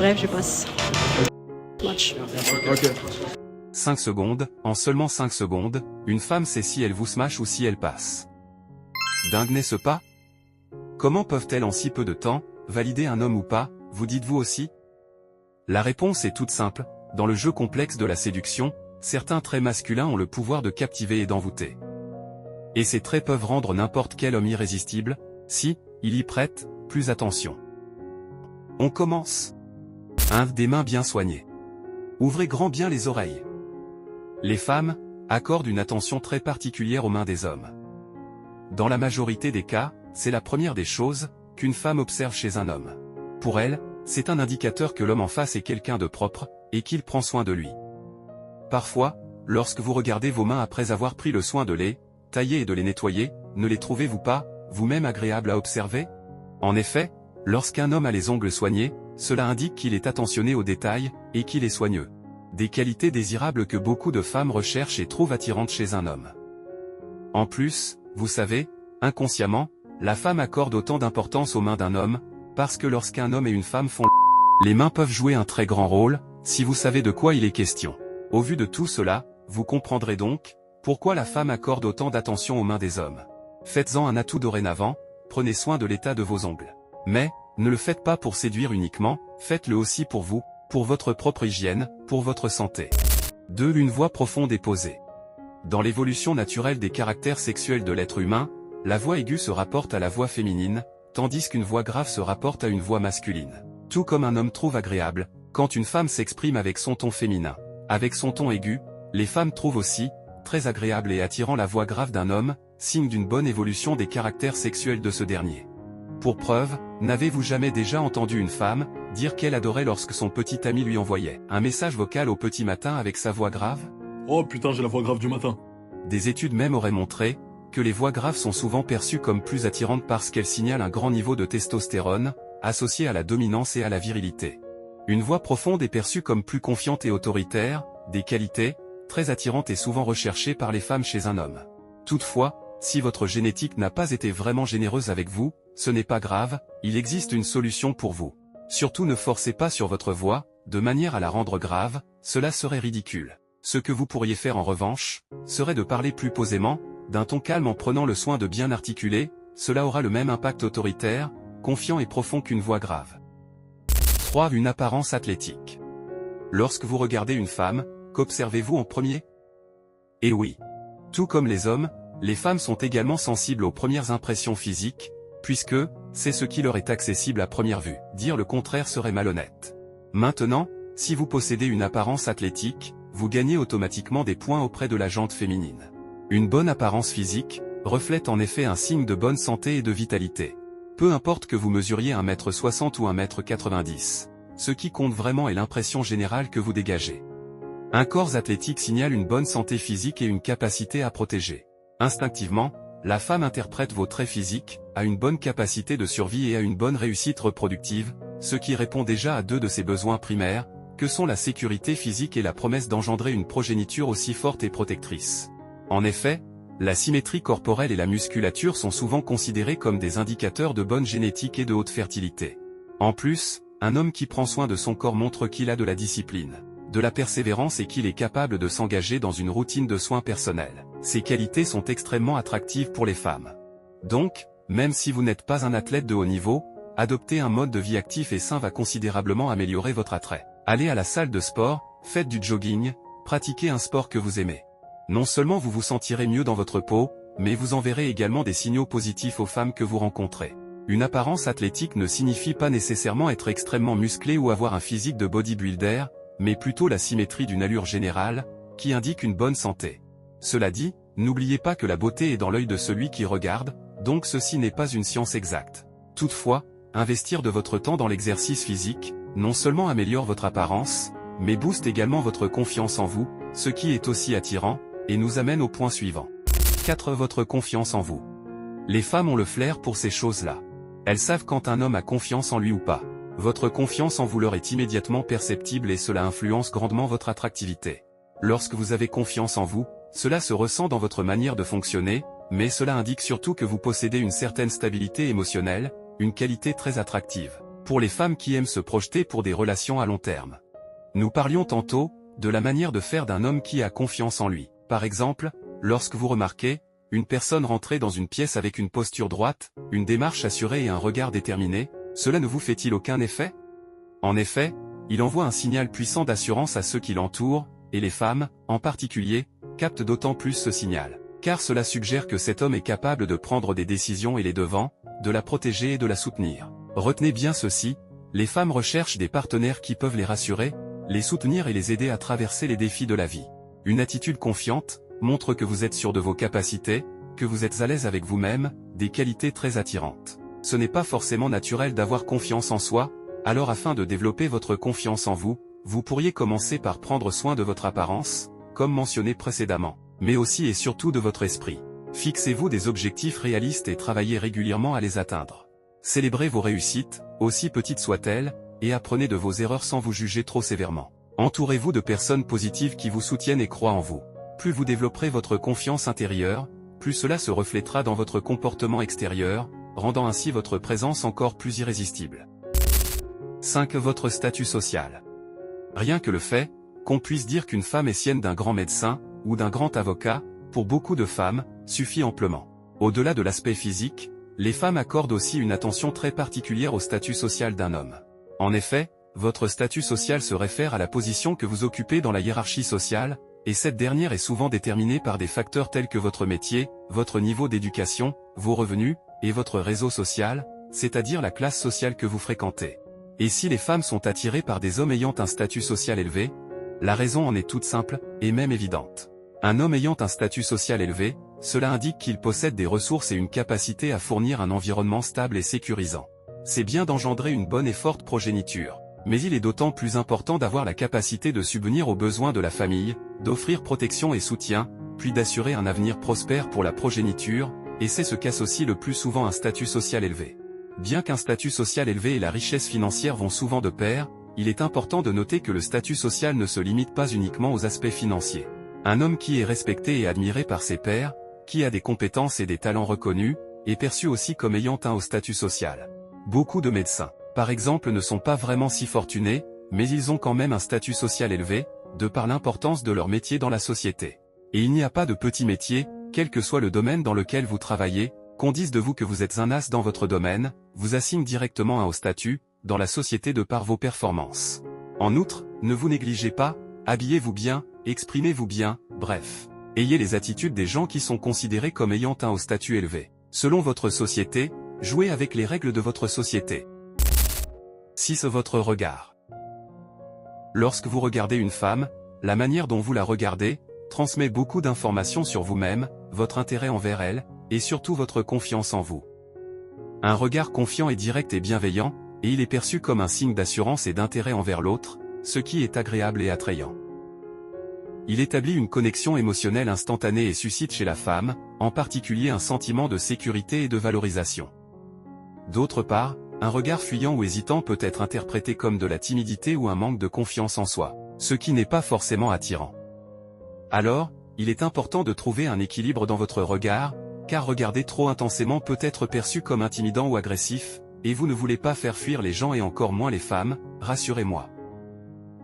Bref, je passe. Match. Ok. 5 secondes, en seulement 5 secondes, une femme sait si elle vous smash ou si elle passe. Dingue n'est-ce pas? Comment peuvent-elles en si peu de temps, valider un homme ou pas, vous dites-vous aussi? La réponse est toute simple, dans le jeu complexe de la séduction, certains traits masculins ont le pouvoir de captiver et d'envoûter. Et ces traits peuvent rendre n'importe quel homme irrésistible, si, il y prête, plus attention. On commence. 1. Des mains bien soignées. Ouvrez grand bien les oreilles. Les femmes accordent une attention très particulière aux mains des hommes. Dans la majorité des cas, c'est la première des choses qu'une femme observe chez un homme. Pour elle, c'est un indicateur que l'homme en face est quelqu'un de propre, et qu'il prend soin de lui. Parfois, lorsque vous regardez vos mains après avoir pris le soin de les tailler et de les nettoyer, ne les trouvez-vous pas, vous-même agréables à observer? En effet, lorsqu'un homme a les ongles soignés, cela indique qu'il est attentionné aux détails, et qu'il est soigneux. Des qualités désirables que beaucoup de femmes recherchent et trouvent attirantes chez un homme. En plus, vous savez, inconsciemment, la femme accorde autant d'importance aux mains d'un homme, parce que lorsqu'un homme et une femme font les mains peuvent jouer un très grand rôle, si vous savez de quoi il est question. Au vu de tout cela, vous comprendrez donc, pourquoi la femme accorde autant d'attention aux mains des hommes. Faites-en un atout dorénavant, prenez soin de l'état de vos ongles. Mais, ne le faites pas pour séduire uniquement, faites-le aussi pour vous, pour votre propre hygiène, pour votre santé. 2. Une voix profonde et posée. Dans l'évolution naturelle des caractères sexuels de l'être humain, la voix aiguë se rapporte à la voix féminine, tandis qu'une voix grave se rapporte à une voix masculine. Tout comme un homme trouve agréable, quand une femme s'exprime avec son ton féminin. Avec son ton aigu, les femmes trouvent aussi, très agréable et attirant la voix grave d'un homme, signe d'une bonne évolution des caractères sexuels de ce dernier. Pour preuve, n'avez-vous jamais déjà entendu une femme dire qu'elle adorait lorsque son petit ami lui envoyait un message vocal au petit matin avec sa voix grave? Oh putain, j'ai la voix grave du matin. Des études même auraient montré que les voix graves sont souvent perçues comme plus attirantes parce qu'elles signalent un grand niveau de testostérone, associé à la dominance et à la virilité. Une voix profonde est perçue comme plus confiante et autoritaire, des qualités très attirantes et souvent recherchées par les femmes chez un homme. Toutefois, si votre génétique n'a pas été vraiment généreuse avec vous, ce n'est pas grave, il existe une solution pour vous. Surtout ne forcez pas sur votre voix, de manière à la rendre grave, cela serait ridicule. Ce que vous pourriez faire en revanche, serait de parler plus posément, d'un ton calme en prenant le soin de bien articuler, cela aura le même impact autoritaire, confiant et profond qu'une voix grave. 3. Une apparence athlétique. Lorsque vous regardez une femme, qu'observez-vous en premier? Eh oui. Tout comme les hommes, les femmes sont également sensibles aux premières impressions physiques, puisque c'est ce qui leur est accessible à première vue. Dire le contraire serait malhonnête. Maintenant, si vous possédez une apparence athlétique, vous gagnez automatiquement des points auprès de la gente féminine. Une bonne apparence physique reflète en effet un signe de bonne santé et de vitalité. Peu importe que vous mesuriez 1m60 ou 1m90. Ce qui compte vraiment est l'impression générale que vous dégagez. Un corps athlétique signale une bonne santé physique et une capacité à protéger. Instinctivement, la femme interprète vos traits physiques, à une bonne capacité de survie et à une bonne réussite reproductive, ce qui répond déjà à deux de ses besoins primaires, que sont la sécurité physique et la promesse d'engendrer une progéniture aussi forte et protectrice. En effet, la symétrie corporelle et la musculature sont souvent considérées comme des indicateurs de bonne génétique et de haute fertilité. En plus, un homme qui prend soin de son corps montre qu'il a de la discipline, de la persévérance et qu'il est capable de s'engager dans une routine de soins personnels. Ces qualités sont extrêmement attractives pour les femmes. Donc, même si vous n'êtes pas un athlète de haut niveau, adopter un mode de vie actif et sain va considérablement améliorer votre attrait. Allez à la salle de sport, faites du jogging, pratiquez un sport que vous aimez. Non seulement vous vous sentirez mieux dans votre peau, mais vous enverrez également des signaux positifs aux femmes que vous rencontrez. Une apparence athlétique ne signifie pas nécessairement être extrêmement musclé ou avoir un physique de bodybuilder, mais plutôt la symétrie d'une allure générale, qui indique une bonne santé. Cela dit, n'oubliez pas que la beauté est dans l'œil de celui qui regarde, donc ceci n'est pas une science exacte. Toutefois, investir de votre temps dans l'exercice physique, non seulement améliore votre apparence, mais booste également votre confiance en vous, ce qui est aussi attirant, et nous amène au point suivant. 4. Votre confiance en vous. Les femmes ont le flair pour ces choses-là. Elles savent quand un homme a confiance en lui ou pas. Votre confiance en vous leur est immédiatement perceptible et cela influence grandement votre attractivité. Lorsque vous avez confiance en vous, cela se ressent dans votre manière de fonctionner, mais cela indique surtout que vous possédez une certaine stabilité émotionnelle, une qualité très attractive. Pour les femmes qui aiment se projeter pour des relations à long terme. Nous parlions tantôt de la manière de faire d'un homme qui a confiance en lui. Par exemple, lorsque vous remarquez une personne rentrer dans une pièce avec une posture droite, une démarche assurée et un regard déterminé, cela ne vous fait-il aucun effet? En effet, il envoie un signal puissant d'assurance à ceux qui l'entourent, et les femmes, en particulier, captent d'autant plus ce signal, car cela suggère que cet homme est capable de prendre des décisions et les devants, de la protéger et de la soutenir. Retenez bien ceci, les femmes recherchent des partenaires qui peuvent les rassurer, les soutenir et les aider à traverser les défis de la vie. Une attitude confiante montre que vous êtes sûr de vos capacités, que vous êtes à l'aise avec vous-même, des qualités très attirantes. Ce n'est pas forcément naturel d'avoir confiance en soi, alors afin de développer votre confiance en vous, vous pourriez commencer par prendre soin de votre apparence, comme mentionné précédemment, mais aussi et surtout de votre esprit. Fixez-vous des objectifs réalistes et travaillez régulièrement à les atteindre. Célébrez vos réussites, aussi petites soient-elles, et apprenez de vos erreurs sans vous juger trop sévèrement. Entourez-vous de personnes positives qui vous soutiennent et croient en vous. Plus vous développerez votre confiance intérieure, plus cela se reflètera dans votre comportement extérieur, rendant ainsi votre présence encore plus irrésistible. 5. Votre statut social. Rien que le fait qu'on puisse dire qu'une femme est sienne d'un grand médecin, ou d'un grand avocat, pour beaucoup de femmes, suffit amplement. Au-delà de l'aspect physique, les femmes accordent aussi une attention très particulière au statut social d'un homme. En effet, votre statut social se réfère à la position que vous occupez dans la hiérarchie sociale, et cette dernière est souvent déterminée par des facteurs tels que votre métier, votre niveau d'éducation, vos revenus, et votre réseau social, c'est-à-dire la classe sociale que vous fréquentez. Et si les femmes sont attirées par des hommes ayant un statut social élevé, la raison en est toute simple, et même évidente. Un homme ayant un statut social élevé, cela indique qu'il possède des ressources et une capacité à fournir un environnement stable et sécurisant. C'est bien d'engendrer une bonne et forte progéniture. Mais il est d'autant plus important d'avoir la capacité de subvenir aux besoins de la famille, d'offrir protection et soutien, puis d'assurer un avenir prospère pour la progéniture, et c'est ce qu'associe le plus souvent un statut social élevé. Bien qu'un statut social élevé et la richesse financière vont souvent de pair, il est important de noter que le statut social ne se limite pas uniquement aux aspects financiers. Un homme qui est respecté et admiré par ses pairs, qui a des compétences et des talents reconnus, est perçu aussi comme ayant un haut statut social. Beaucoup de médecins, par exemple, ne sont pas vraiment si fortunés, mais ils ont quand même un statut social élevé, de par l'importance de leur métier dans la société. Et il n'y a pas de petit métier, quel que soit le domaine dans lequel vous travaillez, qu'on dise de vous que vous êtes un as dans votre domaine, vous assigne directement un haut statut, dans la société de par vos performances. En outre, ne vous négligez pas, habillez-vous bien, exprimez-vous bien, bref. Ayez les attitudes des gens qui sont considérés comme ayant un haut statut élevé. Selon votre société, jouez avec les règles de votre société. 6. Votre regard. Lorsque vous regardez une femme, la manière dont vous la regardez, transmet beaucoup d'informations sur vous-même, votre intérêt envers elle, et surtout votre confiance en vous. Un regard confiant est direct et bienveillant, et il est perçu comme un signe d'assurance et d'intérêt envers l'autre, ce qui est agréable et attrayant. Il établit une connexion émotionnelle instantanée et suscite chez la femme, en particulier un sentiment de sécurité et de valorisation. D'autre part, un regard fuyant ou hésitant peut être interprété comme de la timidité ou un manque de confiance en soi, ce qui n'est pas forcément attirant. Alors, il est important de trouver un équilibre dans votre regard, car regarder trop intensément peut être perçu comme intimidant ou agressif, et vous ne voulez pas faire fuir les gens et encore moins les femmes, rassurez-moi.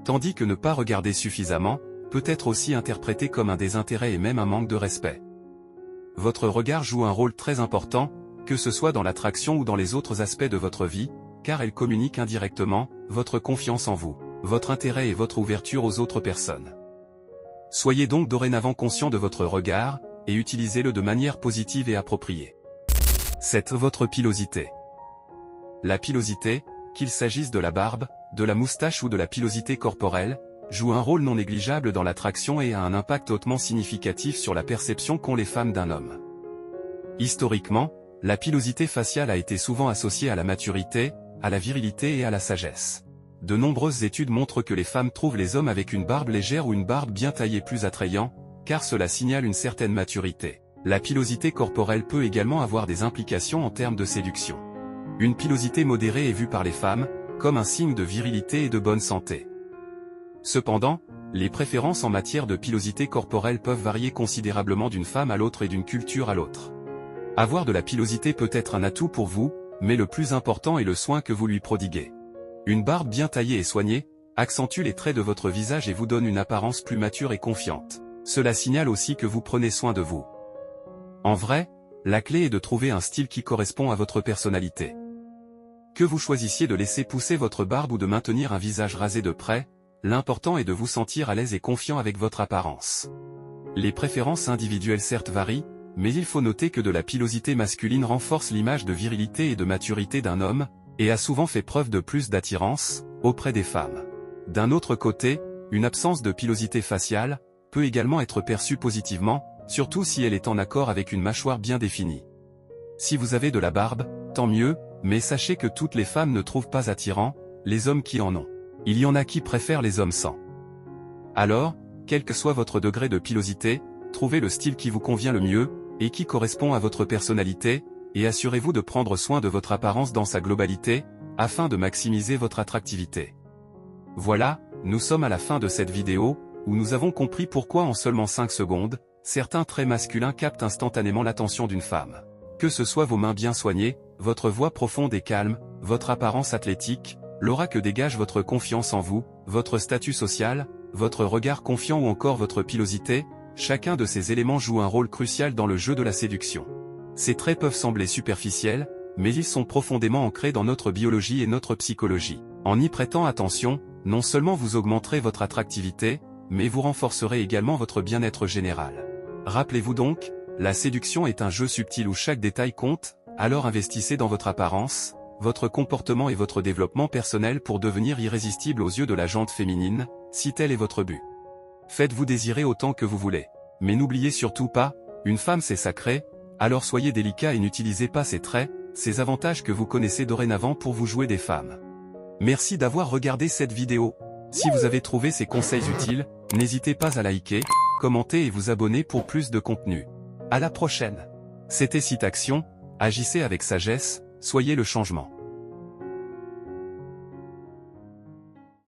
Tandis que ne pas regarder suffisamment, peut être aussi interprété comme un désintérêt et même un manque de respect. Votre regard joue un rôle très important, que ce soit dans l'attraction ou dans les autres aspects de votre vie, car elle communique indirectement votre confiance en vous, votre intérêt et votre ouverture aux autres personnes. Soyez donc dorénavant conscient de votre regard, et utilisez-le de manière positive et appropriée. 7. Votre pilosité. La pilosité, qu'il s'agisse de la barbe, de la moustache ou de la pilosité corporelle, joue un rôle non négligeable dans l'attraction et a un impact hautement significatif sur la perception qu'ont les femmes d'un homme. Historiquement, la pilosité faciale a été souvent associée à la maturité, à la virilité et à la sagesse. De nombreuses études montrent que les femmes trouvent les hommes avec une barbe légère ou une barbe bien taillée plus attrayants, car cela signale une certaine maturité. La pilosité corporelle peut également avoir des implications en termes de séduction. Une pilosité modérée est vue par les femmes, comme un signe de virilité et de bonne santé. Cependant, les préférences en matière de pilosité corporelle peuvent varier considérablement d'une femme à l'autre et d'une culture à l'autre. Avoir de la pilosité peut être un atout pour vous, mais le plus important est le soin que vous lui prodiguez. Une barbe bien taillée et soignée accentue les traits de votre visage et vous donne une apparence plus mature et confiante. Cela signale aussi que vous prenez soin de vous. En vrai, la clé est de trouver un style qui correspond à votre personnalité. Que vous choisissiez de laisser pousser votre barbe ou de maintenir un visage rasé de près, l'important est de vous sentir à l'aise et confiant avec votre apparence. Les préférences individuelles certes varient, mais il faut noter que de la pilosité masculine renforce l'image de virilité et de maturité d'un homme, et a souvent fait preuve de plus d'attirance auprès des femmes. D'un autre côté, une absence de pilosité faciale peut également être perçue positivement, surtout si elle est en accord avec une mâchoire bien définie. Si vous avez de la barbe, tant mieux, mais sachez que toutes les femmes ne trouvent pas attirants les hommes qui en ont. Il y en a qui préfèrent les hommes sans. Alors, quel que soit votre degré de pilosité, trouvez le style qui vous convient le mieux, et qui correspond à votre personnalité, et assurez-vous de prendre soin de votre apparence dans sa globalité, afin de maximiser votre attractivité. Voilà, nous sommes à la fin de cette vidéo, où nous avons compris pourquoi en seulement 5 secondes, certains traits masculins captent instantanément l'attention d'une femme. Que ce soit vos mains bien soignées, votre voix profonde et calme, votre apparence athlétique, l'aura que dégage votre confiance en vous, votre statut social, votre regard confiant ou encore votre pilosité, chacun de ces éléments joue un rôle crucial dans le jeu de la séduction. Ces traits peuvent sembler superficiels, mais ils sont profondément ancrés dans notre biologie et notre psychologie. En y prêtant attention, non seulement vous augmenterez votre attractivité, mais vous renforcerez également votre bien-être général. Rappelez-vous donc, la séduction est un jeu subtil où chaque détail compte, alors investissez dans votre apparence, votre comportement et votre développement personnel pour devenir irrésistible aux yeux de la gente féminine, si tel est votre but. Faites-vous désirer autant que vous voulez. Mais n'oubliez surtout pas, une femme c'est sacré, alors soyez délicat et n'utilisez pas ces traits, ces avantages que vous connaissez dorénavant pour vous jouer des femmes. Merci d'avoir regardé cette vidéo. Si vous avez trouvé ces conseils utiles, n'hésitez pas à liker, commenter et vous abonner pour plus de contenu. À la prochaine. C'était Citaction, agissez avec sagesse, soyez le changement.